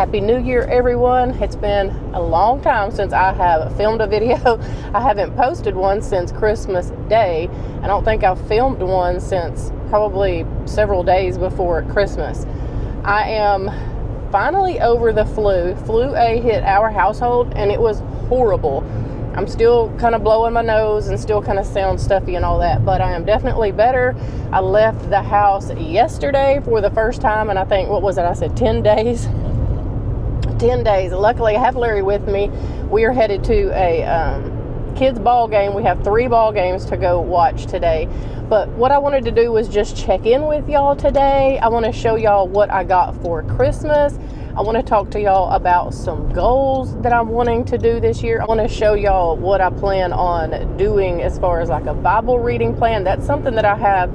Happy New Year, everyone. It's been a long time since I have filmed a video. I haven't posted one since Christmas Day. I don't think I've filmed one since probably several days before Christmas. I am finally over the flu. Flu A hit our household and it was horrible. I'm still kind of blowing my nose and still kind of sound stuffy and all that, but I am definitely better. I left the house yesterday for the first time, and I think, what was it? I said 10 days. 10 days. Luckily, I have Larry with me. We are headed to a kids ball game. We have 3 ball games to go watch today. But what I wanted to do was just check in with y'all today. I want to show y'all what I got for Christmas. I want to talk to y'all about some goals that I'm wanting to do this year. I want to show y'all what I plan on doing as far as like a Bible reading plan. That's something that I have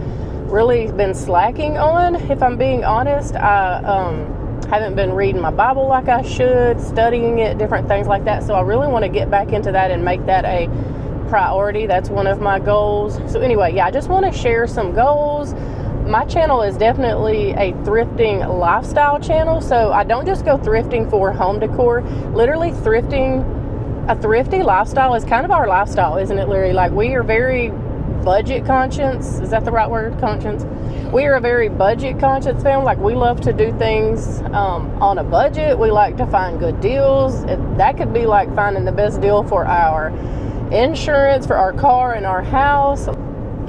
really been slacking on, if I'm being honest. I haven't been reading my Bible like I should, studying it, different things like that. So I really want to get back into that and make that a priority. That's one of my goals. So anyway, yeah, I just want to share some goals. My channel is definitely a thrifting lifestyle channel, so I don't just go thrifting for home decor. Literally thrifting, a thrifty lifestyle is kind of our lifestyle, isn't it, Larry? Like, we are very budget conscious. Is that the right word? Conscience? We are a very budget conscious family. Like, we love to do things on a budget. We like to find good deals. That could be like finding the best deal for our insurance, for our car and our house.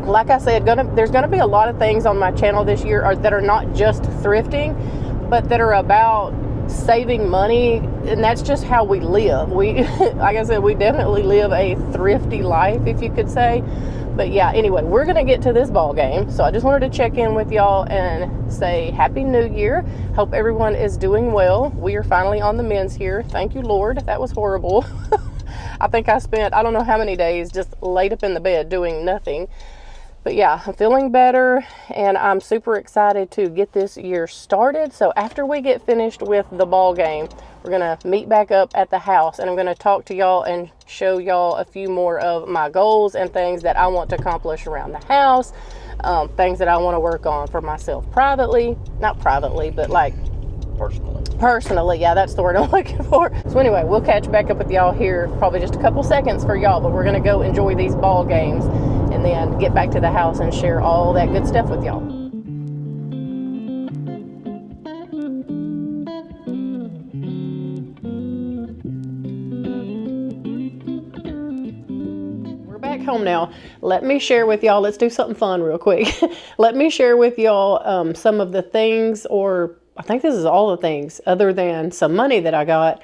Like I said, there's gonna be a lot of things on my channel this year that are not just thrifting, but that are about saving money, and that's just how we live. We, like I said, we definitely live a thrifty life, if you could say. But yeah, anyway, we're gonna get to this ball game, so I just wanted to check in with y'all and say Happy New Year. Hope everyone is doing well. We are finally on the men's here. Thank you, Lord. That was horrible. I think I spent, I don't know how many days just laid up in the bed doing nothing. But yeah, I'm feeling better, and I'm super excited to get this year started. So after we get finished with the ball game, we're going to meet back up at the house, and I'm going to talk to y'all and show y'all a few more of my goals and things that I want to accomplish around the house, things that I want to work on for myself privately. Not privately, but like personally, yeah, that's the word I'm looking for. So anyway, we'll catch back up with y'all here, probably just a couple seconds for y'all, but we're going to go enjoy these ball games and then get back to the house and share all that good stuff with y'all. We're back home now. Let me share with y'all, let's do something fun real quick. Let me share with y'all some of the things, or I think this is all the things other than some money that I got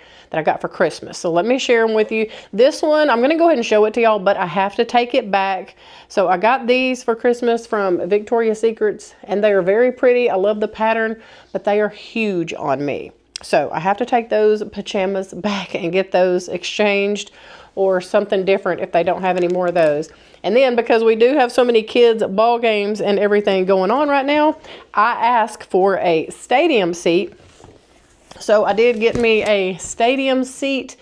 for Christmas. So let me share them with you. This one, I'm going to go ahead and show it to y'all, but I have to take it back. So I got these for Christmas from Victoria's Secrets, and they are very pretty. I love the pattern, but they are huge on me. So I have to take those pajamas back and get those exchanged or something different if they don't have any more of those. And then, because we do have so many kids ball games and everything going on right now, I asked for a stadium seat. So I did get me a stadium seat,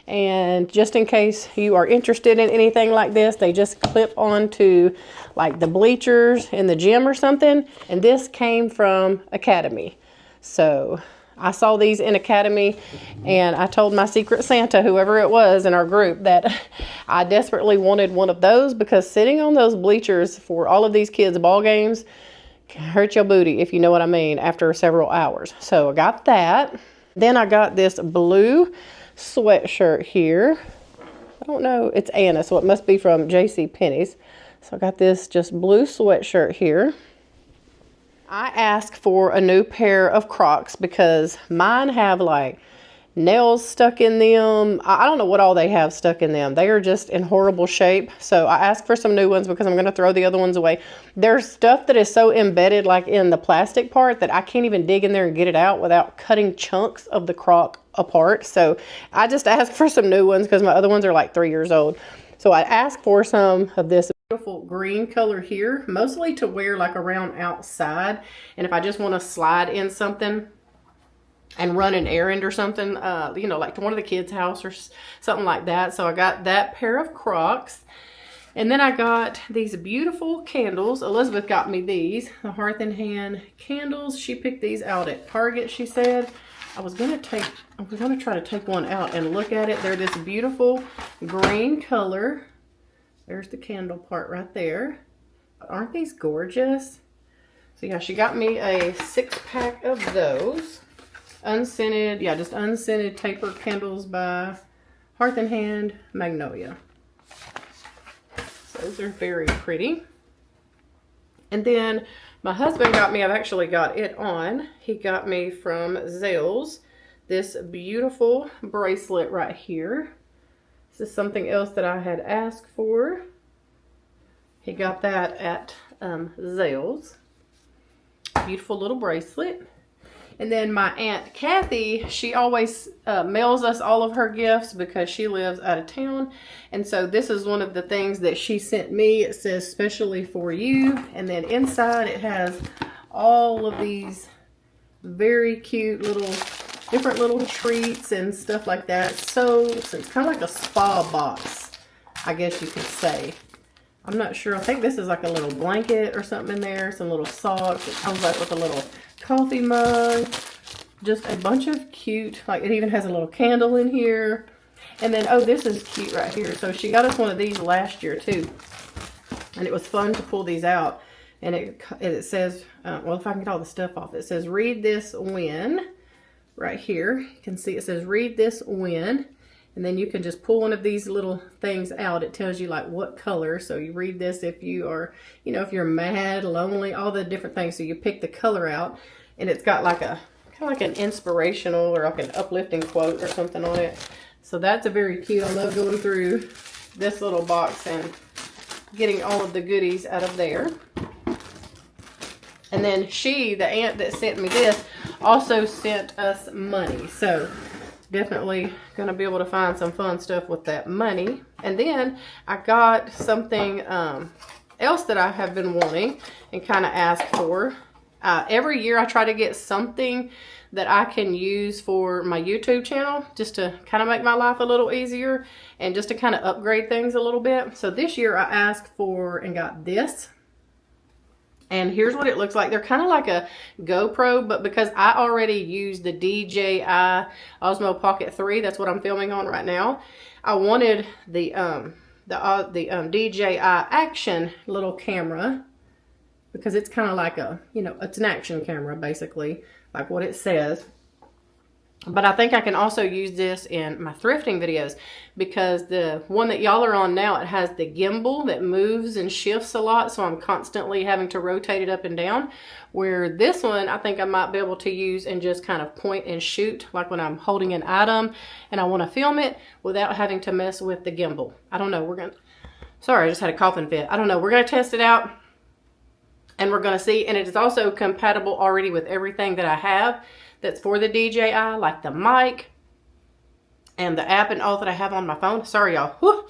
and just in case you are interested in anything like this, they just clip onto like the bleachers in the gym or something. And this came from Academy. So I saw these in Academy, and I told my Secret Santa, whoever it was in our group, that I desperately wanted one of those, because sitting on those bleachers for all of these kids' ball games can hurt your booty, if you know what I mean, after several hours. So I got that. Then I got this blue sweatshirt here. I don't know, it's Anna, so it must be from JCPenney's. So I got this just blue sweatshirt here. I asked for a new pair of Crocs because mine have like nails stuck in them. I don't know what all they have stuck in them. They are just in horrible shape. So I asked for some new ones because I'm going to throw the other ones away. There's stuff that is so embedded like in the plastic part that I can't even dig in there and get it out without cutting chunks of the Croc apart. So I just asked for some new ones because my other ones are like 3 years old. So I asked for some of this beautiful green color here, mostly to wear like around outside. And if I just want to slide in something and run an errand or something, you know, like to one of the kids' house or something like that. So I got that pair of Crocs. And then I got these beautiful candles. Elizabeth got me these, the Hearth and Hand candles. She picked these out at Target, she said. I was gonna try to take one out and look at it. They're this beautiful green color. There's the candle part right there. Aren't these gorgeous? So yeah, she got me a 6-pack of those. Unscented, yeah, just unscented taper candles by Hearth and Hand Magnolia. So those are very pretty. And then my husband got me, I've actually got it on. He got me from Zales this beautiful bracelet right here. This is something else that I had asked for. He got that at Zales. Beautiful little bracelet. And then my Aunt Kathy, she always mails us all of her gifts because she lives out of town. And so this is one of the things that she sent me. It says specially for you. And then inside it has all of these very cute different little treats and stuff like that. So it's kind of like a spa box, I guess you could say. I'm not sure. I think this is like a little blanket or something in there. Some little socks. It comes like with a little coffee mug. Just a bunch of cute, like it even has a little candle in here. And then, oh, this is cute right here. So she got us one of these last year too. And it was fun to pull these out. And it says, well, if I can get all the stuff off, it says, read this when. Right here. You can see it says, read this when. And then you can just pull one of these little things out. It tells you like what color. So you read this if you are, you know, if you're mad, lonely, all the different things. So you pick the color out, and it's got like a kind of like an inspirational or like an uplifting quote or something on it. So that's a very cute. I love going through this little box and getting all of the goodies out of there. And then the aunt that sent me this, also sent us money. So definitely going to be able to find some fun stuff with that money. And then I got something else that I have been wanting and kind of asked for. Every year I try to get something that I can use for my YouTube channel just to kind of make my life a little easier and just to kind of upgrade things a little bit. So this year I asked for and got this. And here's what it looks like. They're kind of like a GoPro, but because I already used the DJI Osmo Pocket 3, that's what I'm filming on right now. I wanted the DJI Action little camera because it's kind of like a, you know, it's an action camera basically, like what it says. But I think I can also use this in my thrifting videos because the one that y'all are on now, it has the gimbal that moves and shifts a lot. So I'm constantly having to rotate it up and down. Where this one, I think I might be able to use and just kind of point and shoot, like when I'm holding an item and I want to film it without having to mess with the gimbal. I don't know. Sorry, I just had a coughing fit. I don't know. We're going to test it out and we're going to see. And it is also compatible already with everything that I have that's for the DJI, like the mic and the app and all that I have on my phone. Sorry, y'all. Whew.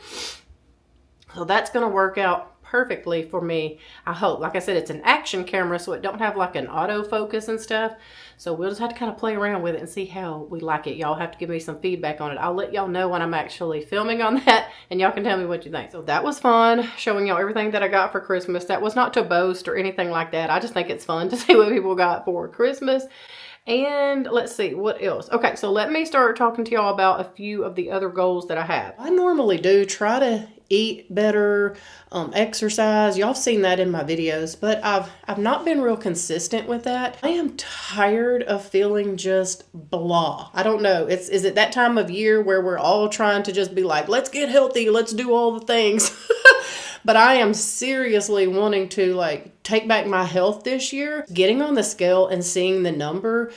So that's going to work out perfectly for me, I hope. Like I said, it's an action camera, so it don't have like an autofocus and stuff. So we'll just have to kind of play around with it and see how we like it. Y'all have to give me some feedback on it. I'll let y'all know when I'm actually filming on that, and y'all can tell me what you think. So that was fun, showing y'all everything that I got for Christmas. That was not to boast or anything like that. I just think it's fun to see what people got for Christmas. And let's see, what else? Okay, so let me start talking to y'all about a few of the other goals that I have. I normally do try to eat better, exercise. Y'all seen that in my videos, but I've not been real consistent with that. I am tired of feeling just blah. I don't know. Is it that time of year where we're all trying to just be like, let's get healthy, let's do all the things. But I am seriously wanting to like take back my health this year. Getting on the scale and seeing the number,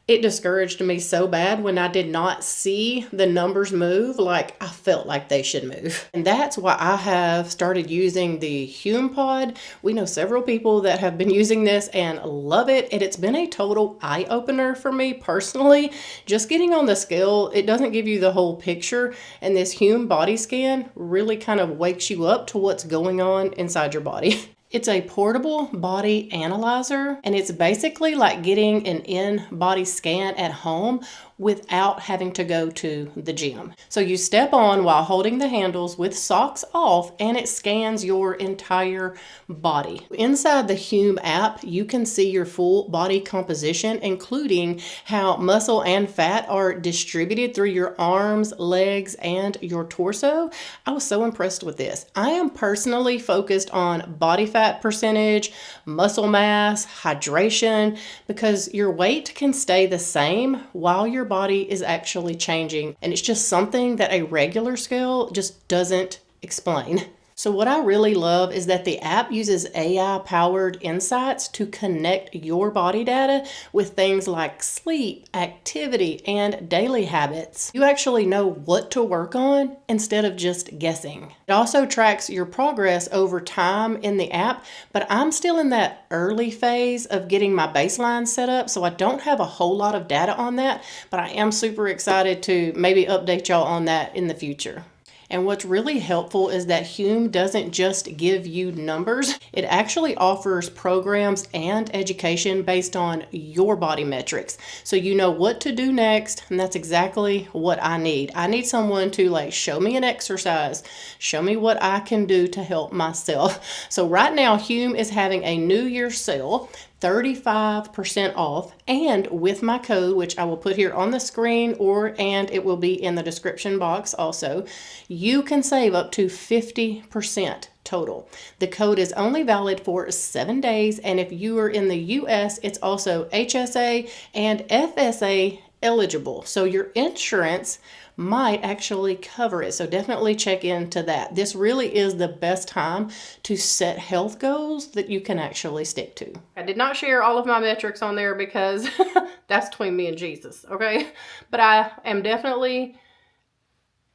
it discouraged me so bad when I did not see the numbers move like I felt like they should move. And that's why I have started using the HumePod. We know several people that have been using this and love it. And it's been a total eye-opener for me personally. Just getting on the scale, it doesn't give you the whole picture. And this Hume body scan really kind of wakes you up to what's going on inside your body. It's a portable body analyzer, and it's basically like getting an in-body scan at home without having to go to the gym. So you step on while holding the handles with socks off, and it scans your entire body. Inside the Hume app, you can see your full body composition, including how muscle and fat are distributed through your arms, legs, and your torso. I was so impressed with this. I am personally focused on body fat percentage, muscle mass, hydration, because your weight can stay the same while your body is actually changing. And it's just something that a regular scale just doesn't explain. So what I really love is that the app uses AI-powered insights to connect your body data with things like sleep, activity, and daily habits. You actually know what to work on instead of just guessing. It also tracks your progress over time in the app, but I'm still in that early phase of getting my baseline set up, so I don't have a whole lot of data on that, but I am super excited to maybe update y'all on that in the future. And what's really helpful is that Hume doesn't just give you numbers. It actually offers programs and education based on your body metrics. So you know what to do next, and that's exactly what I need. I need someone to show me an exercise, show me what I can do to help myself. So right now, Hume is having a New Year's sale, 35% off, and with my code, which I will put here on the screen and it will be in the description box also, you can save up to 50% total. The code is only valid for 7 days, and if you are in the US, it's also HSA and FSA eligible. So your insurance might actually cover it. So definitely check into that. This really is the best time to set health goals that you can actually stick to. I did not share all of my metrics on there because that's between me and Jesus, okay? But I am definitely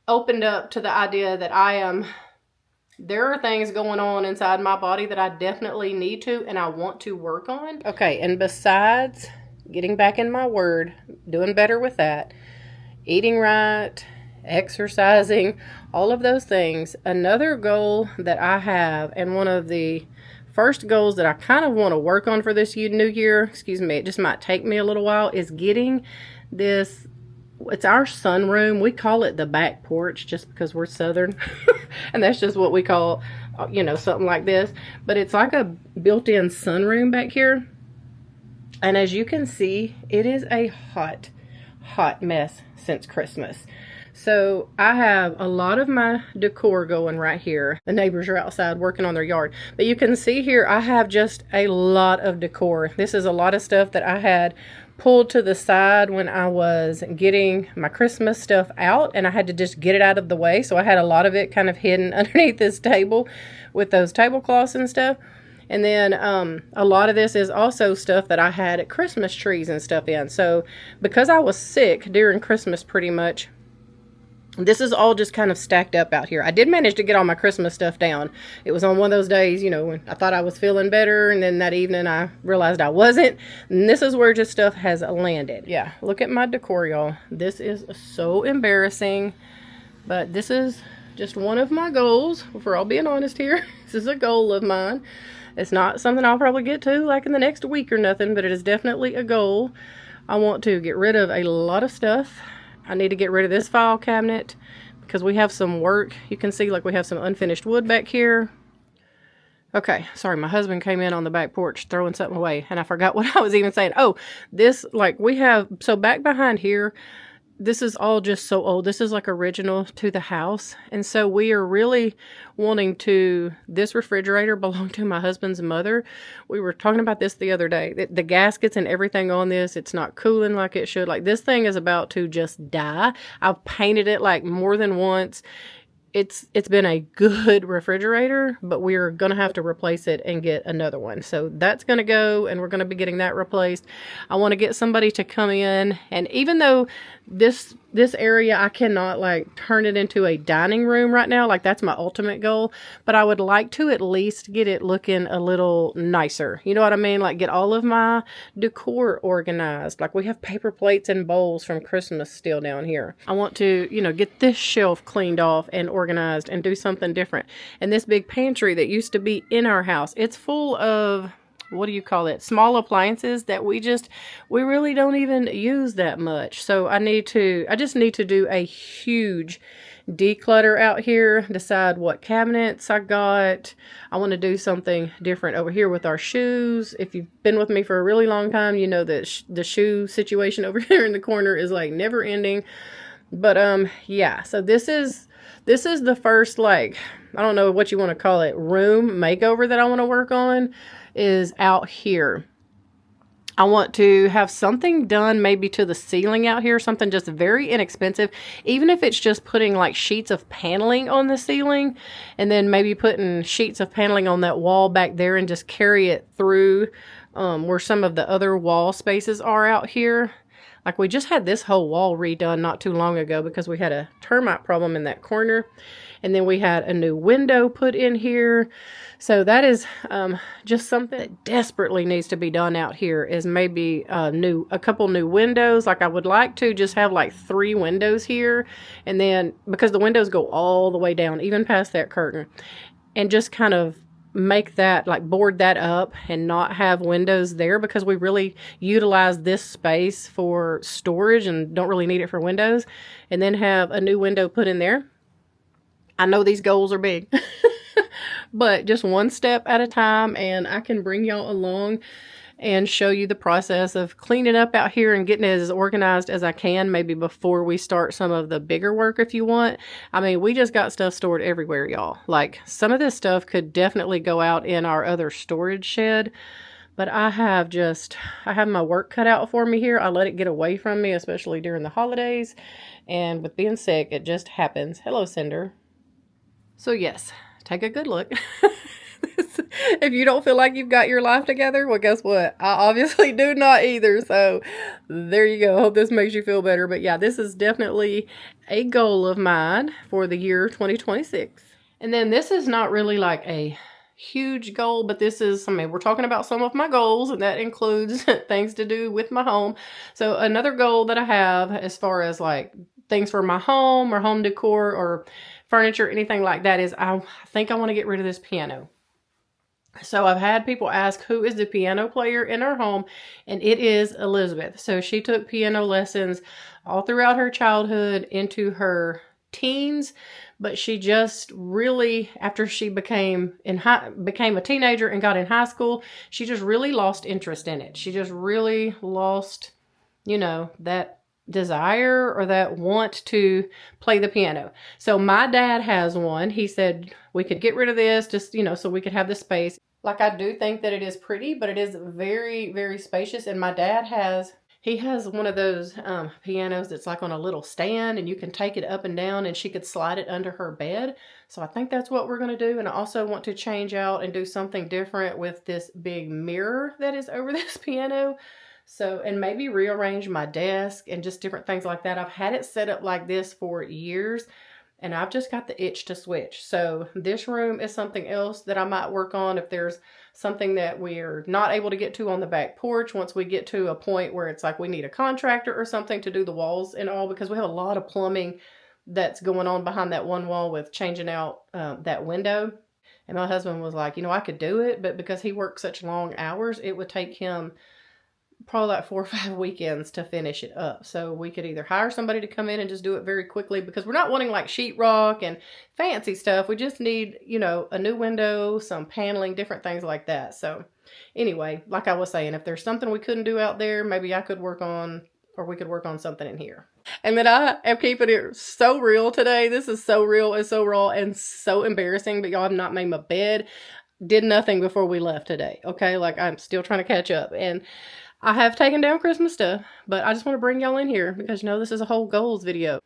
opened up to the idea that there are things going on inside my body that I definitely need to and I want to work on. Okay, and besides getting back in my word, doing better with that, eating right, exercising, all of those things. Another goal that I have, and one of the first goals that I kind of want to work on for this new year, it just might take me a little while, is getting this, it's our sunroom. We call it the back porch just because we're Southern. And that's just what we call, something like this. But it's like a built-in sunroom back here. And as you can see, it is a hot mess since Christmas. So I have a lot of my decor going right here. The neighbors are outside working on their yard. But you can see here, I have just a lot of decor. This is a lot of stuff that I had pulled to the side when I was getting my Christmas stuff out, and I had to just get it out of the way. So I had a lot of it kind of hidden underneath this table with those tablecloths and stuff. And then a lot of this is also stuff that I had at Christmas trees and stuff in. So because I was sick during Christmas pretty much, this is all just kind of stacked up out here. I did manage to get all my Christmas stuff down. It was on one of those days, when I thought I was feeling better, and then that evening I realized I wasn't. And this is where just stuff has landed. Yeah, look at my decor, y'all. This is so embarrassing, but this is just one of my goals, if we're all being honest here. This is a goal of mine. It's not something I'll probably get to in the next week or nothing, but it is definitely a goal. I want to get rid of a lot of stuff. I need to get rid of this file cabinet because we have some work. You can see we have some unfinished wood back here. Okay, sorry, my husband came in on the back porch throwing something away, and I forgot what I was even saying. Oh, this, so back behind here, this is all just so old. This is original to the house. And so we are really wanting this refrigerator belonged to my husband's mother. We were talking about this the other day. The gaskets and everything on this, it's not cooling like it should. This thing is about to just die. I've painted it more than once. It's been a good refrigerator, but we're going to have to replace it and get another one. So that's going to go, and we're going to be getting that replaced. I want to get somebody to come in, and even though this area, I cannot turn it into a dining room right now. That's my ultimate goal, but I would like to at least get it looking a little nicer. You know what I mean? Get all of my decor organized. We have paper plates and bowls from Christmas still down here. I want to, get this shelf cleaned off and organized and do something different. And this big pantry that used to be in our house, it's full of what do you call it? Small appliances that we really don't even use that much. So I just need to do a huge declutter out here, decide what cabinets I got. I want to do something different over here with our shoes. If you've been with me for a really long time, you know that the shoe situation over here in the corner is like never ending. But yeah, so this is the first, like, I don't know what you want to call it, room makeover that I want to work on is out here. I want to have something done maybe to the ceiling out here, something just very inexpensive, even if it's just putting like sheets of paneling on the ceiling and then maybe putting sheets of paneling on that wall back there and just carry it through where some of the other wall spaces are out here. Like we just had this whole wall redone not too long ago because we had a termite problem in that corner. And then we had a new window put in here. So that is just something that desperately needs to be done out here, is maybe a couple new windows. Like I would like to just have like 3 windows here. And then because the windows go all the way down, even past that curtain, and just kind of make that, like board that up and not have windows there, because we really utilize this space for storage and don't really need it for windows. And then have a new window put in there. I know these goals are big, but just one step at a time, and I can bring y'all along and show you the process of cleaning up out here and getting it as organized as I can, maybe before we start some of the bigger work if you want. I mean, we just got stuff stored everywhere, y'all. Like, some of this stuff could definitely go out in our other storage shed, but I have my work cut out for me here. I let it get away from me, especially during the holidays, and with being sick, it just happens. Hello, Cinder. So yes, take a good look. If you don't feel like you've got your life together, well, guess what? I obviously do not either. So there you go. Hope this makes you feel better. But yeah, this is definitely a goal of mine for the year 2026. And then this is not really like a huge goal, but this is, I mean, we're talking about some of my goals, and that includes things to do with my home. So another goal that I have as far as like things for my home or home decor or furniture, anything like that, is I think I want to get rid of this piano. So I've had people ask who is the piano player in our home, and it is Elizabeth. So she took piano lessons all throughout her childhood into her teens, but she just really, after she became a teenager and got in high school, she just really lost interest in it. She just really lost, that desire or that want to play the piano. So my dad has one. He said we could get rid of this just, so we could have the space. Like, I do think that it is pretty, but it is very, very spacious. And my dad has one of those pianos that's like on a little stand, and you can take it up and down, and she could slide it under her bed. So I think that's what we're going to do. And I also want to change out and do something different with this big mirror that is over this piano. So, and maybe rearrange my desk and just different things like that. I've had it set up like this for years, and I've just got the itch to switch. So this room is something else that I might work on if there's something that we're not able to get to on the back porch once we get to a point where it's like we need a contractor or something to do the walls and all, because we have a lot of plumbing that's going on behind that one wall with changing out that window. And my husband was like, I could do it, but because he works such long hours, it would take him probably like 4 or 5 weekends to finish it up. So we could either hire somebody to come in and just do it very quickly, because we're not wanting like sheetrock and fancy stuff. We just need, a new window, some paneling, different things like that. So anyway, like I was saying, if there's something we couldn't do out there, maybe I could work on, or we could work on something in here. And then I am keeping it so real today. This is so real and so raw and so embarrassing, but y'all, have not made my bed. Did nothing before we left today. Okay. Like, I'm still trying to catch up, and I have taken down Christmas stuff, but I just want to bring y'all in here because this is a whole goals video.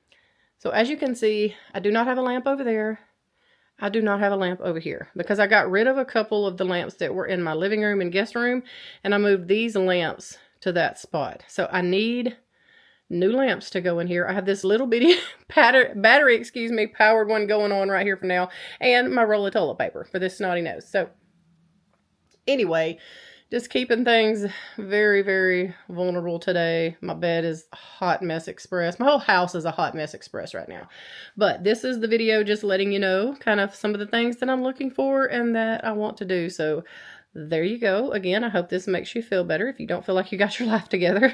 So as you can see, I do not have a lamp over there. I do not have a lamp over here because I got rid of a couple of the lamps that were in my living room and guest room, and I moved these lamps to that spot. So I need new lamps to go in here. I have this little bitty battery, powered one going on right here for now, and my roll of toilet paper for this snotty nose. So anyway, just keeping things very, very vulnerable today. My bed is a hot mess express. My whole house is a hot mess express right now. But this is the video just letting you know kind of some of the things that I'm looking for and that I want to do. So there you go. Again, I hope this makes you feel better if you don't feel like you got your life together.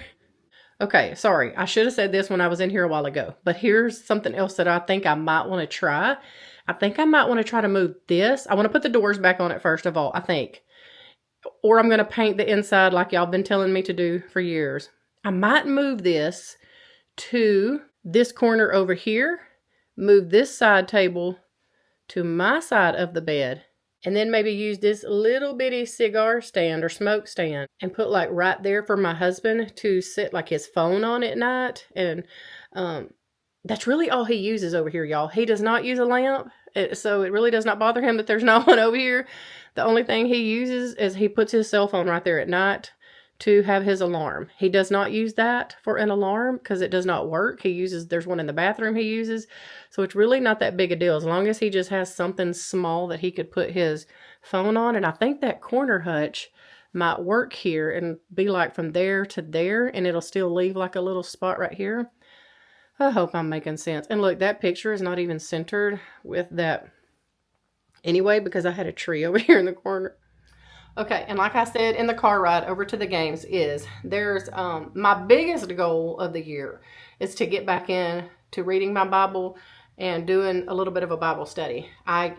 Okay, sorry. I should have said this when I was in here a while ago, but here's something else that I think I might want to try. I think I might want to try to move this. I want to put the doors back on it first of all, I think. Or I'm going to paint the inside like y'all been telling me to do for years. I might move this to this corner over here, move this side table to my side of the bed, and then maybe use this little bitty cigar stand or smoke stand and put like right there for my husband to sit like his phone on at night. And that's really all he uses over here, y'all. He does not use a lamp, so it really does not bother him that there's not one over here. The only thing he uses is he puts his cell phone right there at night to have his alarm. He does not use that for an alarm because it does not work. There's one in the bathroom he uses. So it's really not that big a deal as long as he just has something small that he could put his phone on. And I think that corner hutch might work here and be like from there to there, and it'll still leave like a little spot right here. I hope I'm making sense. And look, that picture is not even centered with that anyway because I had a tree over here in the corner. Okay, and like I said in the car ride over to the games there's my biggest goal of the year is to get back in to reading my Bible and doing a little bit of a Bible study. I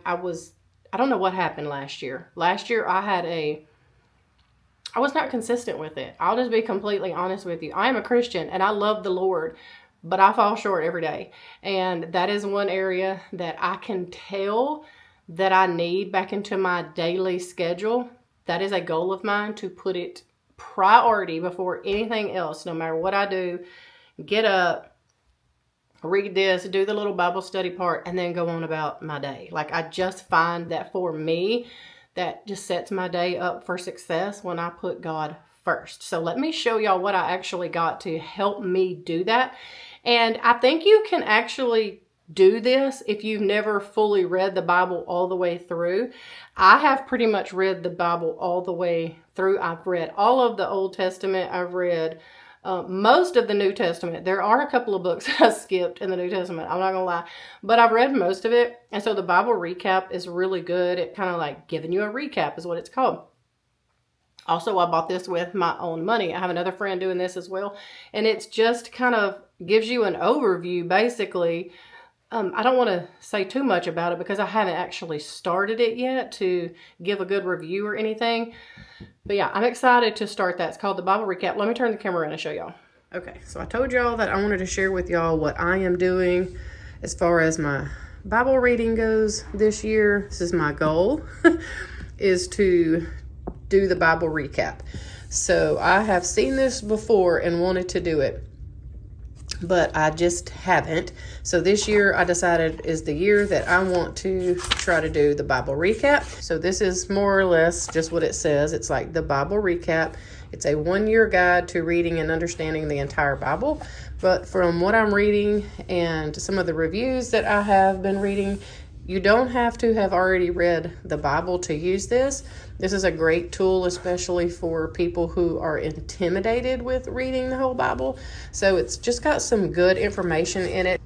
don't know what happened last year. Last year I was not consistent with it. I'll just be completely honest with you. I am a Christian and I love the Lord, but I fall short every day. And that is one area that I can tell that I need back into my daily schedule. That is a goal of mine, to put it priority before anything else, no matter what I do. Get up, read this, do the little Bible study part, and then go on about my day. Like, I just find that for me, that just sets my day up for success when I put God first. So let me show y'all what I actually got to help me do that. And I think you can actually do this if you've never fully read the Bible all the way through. I have pretty much read the Bible all the way through. I've read all of the Old Testament. I've read most of the New Testament. There are a couple of books I skipped in the New Testament, I'm not gonna lie, but I've read most of it. And so the Bible recap is really good. It kind of like giving you a recap is what it's called. Also, I bought this with my own money. I have another friend doing this as well. And it's just kind of gives you an overview, basically. I don't want to say too much about it because I haven't actually started it yet to give a good review or anything. But yeah, I'm excited to start that. It's called the Bible Recap. Let me turn the camera around and show y'all. Okay, so I told y'all that I wanted to share with y'all what I am doing as far as my Bible reading goes this year. This is my goal, is to do the Bible Recap. So I have seen this before and wanted to do it, but I just haven't. So this year I decided is the year that I want to try to do the Bible Recap. So this is more or less just what it says. It's like the Bible Recap. It's a 1-year guide to reading and understanding the entire Bible. But from what I'm reading and some of the reviews that I have been reading, you don't have to have already read the Bible to use this. This is a great tool, especially for people who are intimidated with reading the whole Bible. So it's just got some good information in it.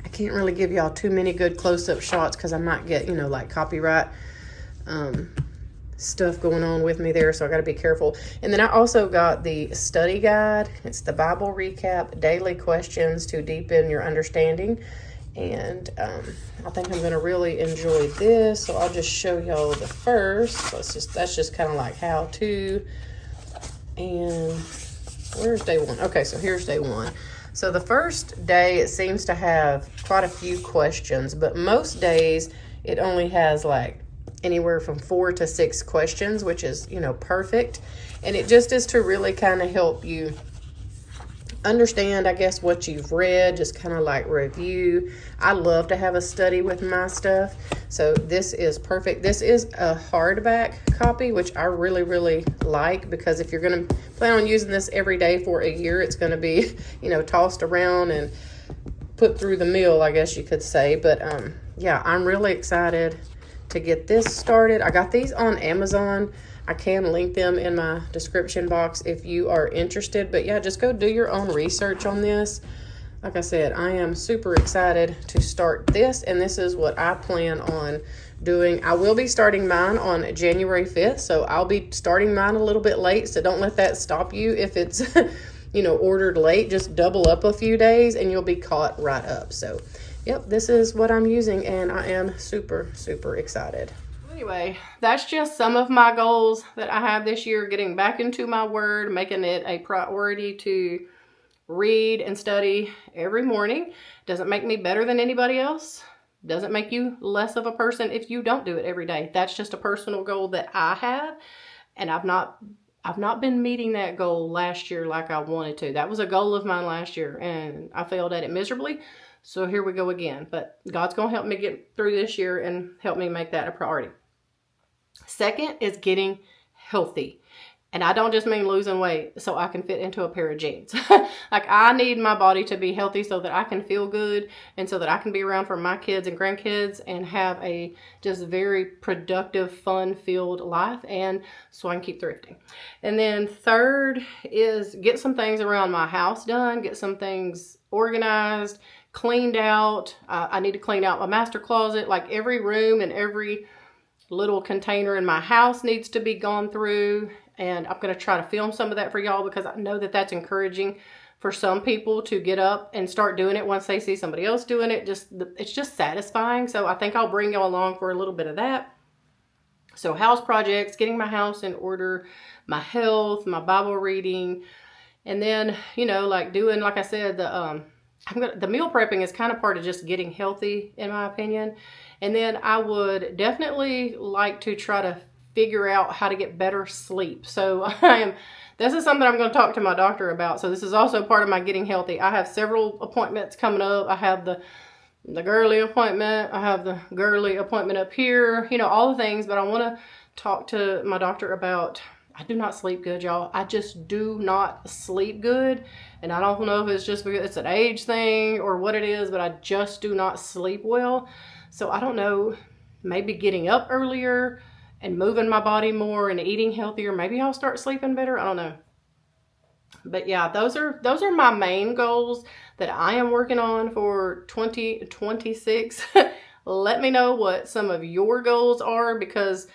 I can't really give y'all too many good close-up shots because I might get, like copyright stuff going on with me there. So I got to be careful. And then I also got the study guide. It's the Bible Recap, Daily Questions to Deepen Your Understanding. And I think I'm going to really enjoy this. So I'll just show y'all the first. That's just kind of like how to. And where's day one? Okay, so here's day one. So the first day, it seems to have quite a few questions, but most days it only has like anywhere from 4 to 6 questions, which is, perfect. And it just is to really kind of help you understand, I guess, what you've read, just kind of like review. I love to have a study with my stuff, so this is perfect. This is a hardback copy, which I really, really like, because if you're going to plan on using this every day for a year, it's going to be, tossed around and put through the mill, I guess you could say. But yeah, I'm really excited to get this started. I got these on Amazon. I can link them in my description box if you are interested. But yeah, just go do your own research on this. Like I said, I am super excited to start this, and this is what I plan on doing. I will be starting mine on January 5th, so I'll be starting mine a little bit late, so don't let that stop you if it's ordered late. Just double up a few days and you'll be caught right up. So yep, this is what I'm using, and I am super excited. Anyway, that's just some of my goals that I have this year. Getting back into my word, making it a priority to read and study every morning. Doesn't make me better than anybody else. Doesn't make you less of a person if you don't do it every day. That's just a personal goal that I have, and I've not been meeting that goal last year like I wanted to. That was a goal of mine last year, and I failed at it miserably. So here we go again. But God's going to help me get through this year and help me make that a priority. Second is getting healthy. And I don't just mean losing weight so I can fit into a pair of jeans. Like, I need my body to be healthy so that I can feel good and so that I can be around for my kids and grandkids and have a just very productive, fun-filled life, and so I can keep thrifting. And then third is get some things around my house done, get some things organized, cleaned out. I need to clean out my master closet. Like, every room and every little container in my house needs to be gone through. And I'm going to try to film some of that for y'all because I know that that's encouraging for some people to get up and start doing it once they see somebody else doing it. It's just satisfying. So I think I'll bring y'all along for a little bit of that. So house projects, getting my house in order, my health, my Bible reading, and then, like doing, like I said, the meal prepping is kind of part of just getting healthy, in my opinion. And then I would definitely like to try to figure out how to get better sleep. So this is something I'm going to talk to my doctor about. So this is also part of my getting healthy. I have several appointments coming up. I have the girly appointment. I have the girly appointment up here, all the things. But I want to talk to my doctor about, I do not sleep good, y'all. I just do not sleep good. And I don't know if it's just because it's an age thing or what it is, but I just do not sleep well. So I don't know, maybe getting up earlier and moving my body more and eating healthier, maybe I'll start sleeping better. I don't know. But yeah, those are my main goals that I am working on for 2026. Let me know what some of your goals are, because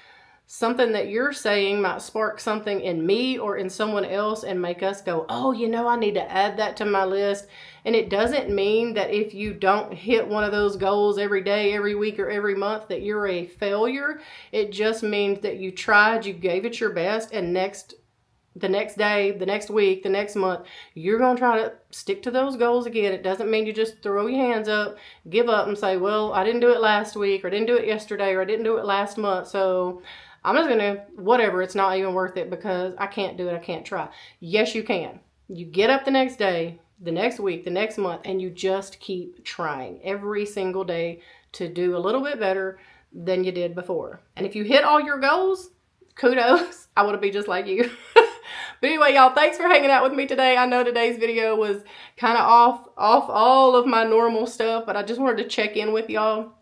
something that you're saying might spark something in me or in someone else and make us go, oh, I need to add that to my list. And it doesn't mean that if you don't hit one of those goals every day, every week, or every month that you're a failure. It just means that you tried, you gave it your best, and the next day, the next week, the next month, you're going to try to stick to those goals again. It doesn't mean you just throw your hands up, give up, and say, well, I didn't do it last week, or I didn't do it yesterday, or I didn't do it last month, so I'm just going to, whatever, it's not even worth it because I can't do it, I can't try. Yes, you can. You get up the next day, the next week, the next month, and you just keep trying every single day to do a little bit better than you did before. And if you hit all your goals, kudos. I want to be just like you. But anyway, y'all, thanks for hanging out with me today. I know today's video was kind of off all of my normal stuff, but I just wanted to check in with y'all,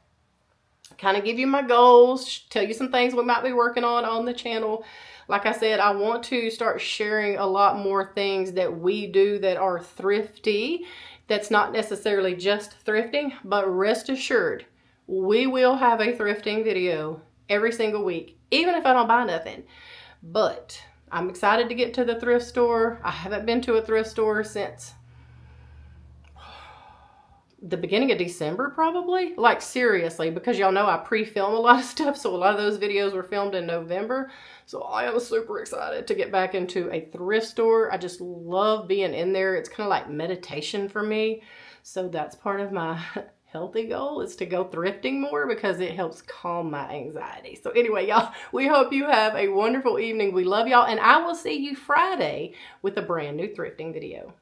kind of give you my goals, tell you some things we might be working on the channel. Like I said, I want to start sharing a lot more things that we do that are thrifty. That's not necessarily just thrifting, but rest assured, we will have a thrifting video every single week, even if I don't buy nothing. But I'm excited to get to the thrift store. I haven't been to a thrift store since the beginning of December, probably. Like, seriously, because y'all know I pre-film a lot of stuff, so a lot of those videos were filmed in November. So I am super excited to get back into a thrift store. I just love being in there. It's kind of like meditation for me. So that's part of my healthy goal, is to go thrifting more because it helps calm my anxiety. So anyway, y'all, we hope you have a wonderful evening. We love y'all, and I will see you Friday with a brand new thrifting video.